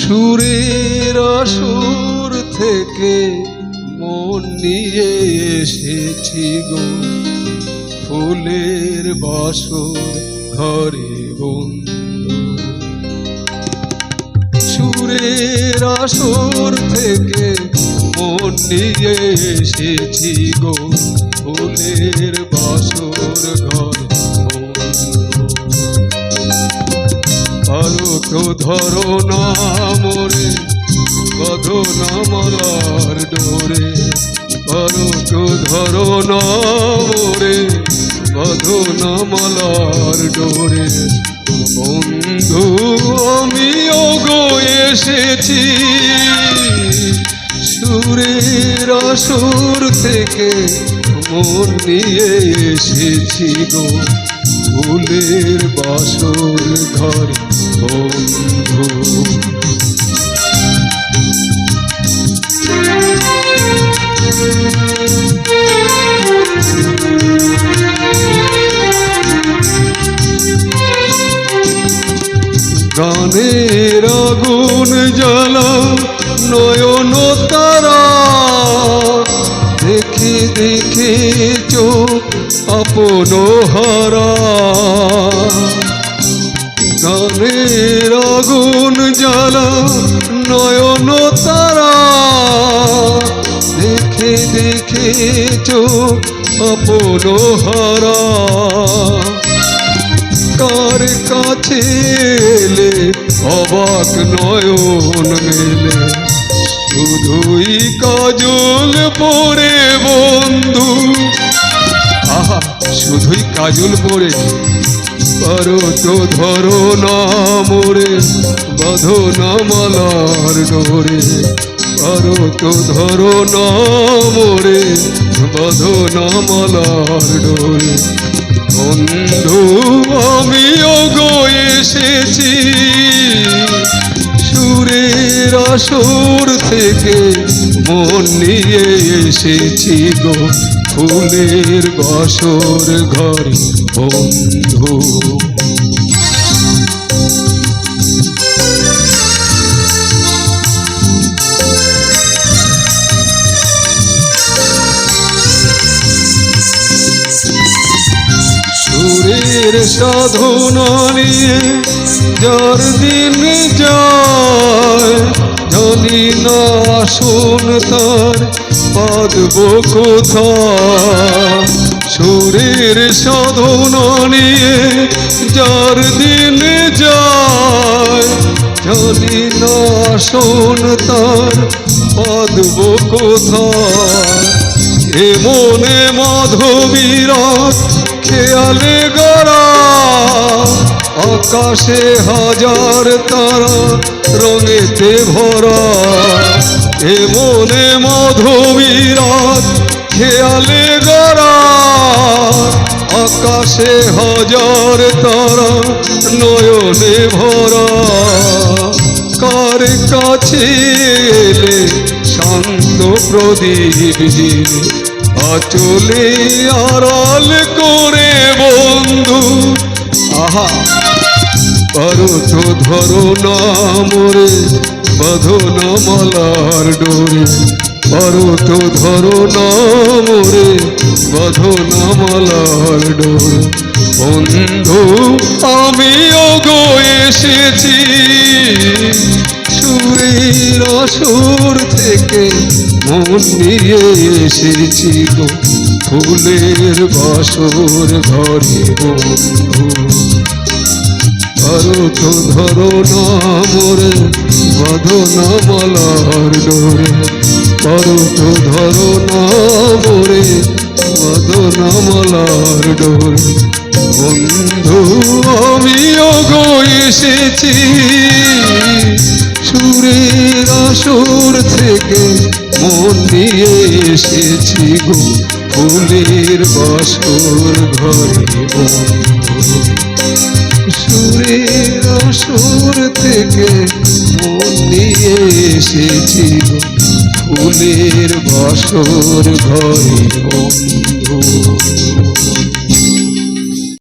সুরের আসর থেকে মন নিয়ে এসেছি গো, ফুলের বাসর ঘরে বন্ধু। সুরের আসর থেকে মন নিয়ে এসেছি গো, ফুলের বাসর ঘরে বন্ধু। পারো তো ধরো না মোরে, বাঁধো না মালার ডোরে। পারো তো ধরো না মোরে, বাঁধো না মালার ডোরে। বন্ধু আমিও গো এসেছি, সুরের আসর থেকে মন নিয়ে এসেছি গো, ফুলের বাসর ঘরে বন্ধু। গানের আগুন জ্বালা নয়ন তারা, দেখে দেখে চোখ আপন হারা। গানের আগুন জ্বালা নয়ন তারা, দেখে দেখে চোখ আপন হারা। কার কাছে এলে অবাক নয়ন মেলে, শুধুই কাজল পরে বন্ধু। আহা শুধুই কাজল পরে। পারো তো ধরো না মোরে, বাঁধো না মালার ডোরে। পারো তো ধরো না মোরে, বাঁধো না মালার ডোরে। বন্ধু আমিও গো এসেছি, সুরের আসর থেকে মন নিয়ে এসেছি গো, ফুলের বাসর ঘরে বন্ধু। সুরের সাধনা নিয়ে যার দিন যায়, জানি না আসন তার পাদব কোথায়। সুরের সাধনা নিয়ে যার দিন যায়, জানি না আসন তার পাদব কোথায়। এ মনে মাধবীরাত খেয়ালে গড়া, আকাশে হাজার তারা রঙেতে ভরা। এ মনে মাধবীরাত খেয়ালে গড়া, আকাশে হাজার তারা নয়নে ভরা। কার কাছে এলে শান্ত প্রদীপ জিলে, আচলে আড়াল করে বন্ধু। আহা পারো তো ধরো না মোরে, বাঁধো না মালার ডোরে। পারো তো ধরো না মোরে, বাঁধো না মালার ডোরে। বন্ধু আমিও গো এসেছি, সুরের আসর থেকে মন নিয়ে এসেছি গো, ফুলের বাসর ঘরে বন্ধু। পারো তো ধরো না মোরে, বাঁধো না মালার ডোরে। পারো তো ধরো না মোরে, বাঁধো না মালার ডোরে। বন্ধু আমিও গো এসেছি, সুরের আসর থেকে মন নিয়ে এসেছি গো, ফুলের বাসর ঘরে বন্ধু। সুরের আসর থেকে মন নিয়ে এসেছি গো, ফুলের বাসর ঘরে বন্ধু।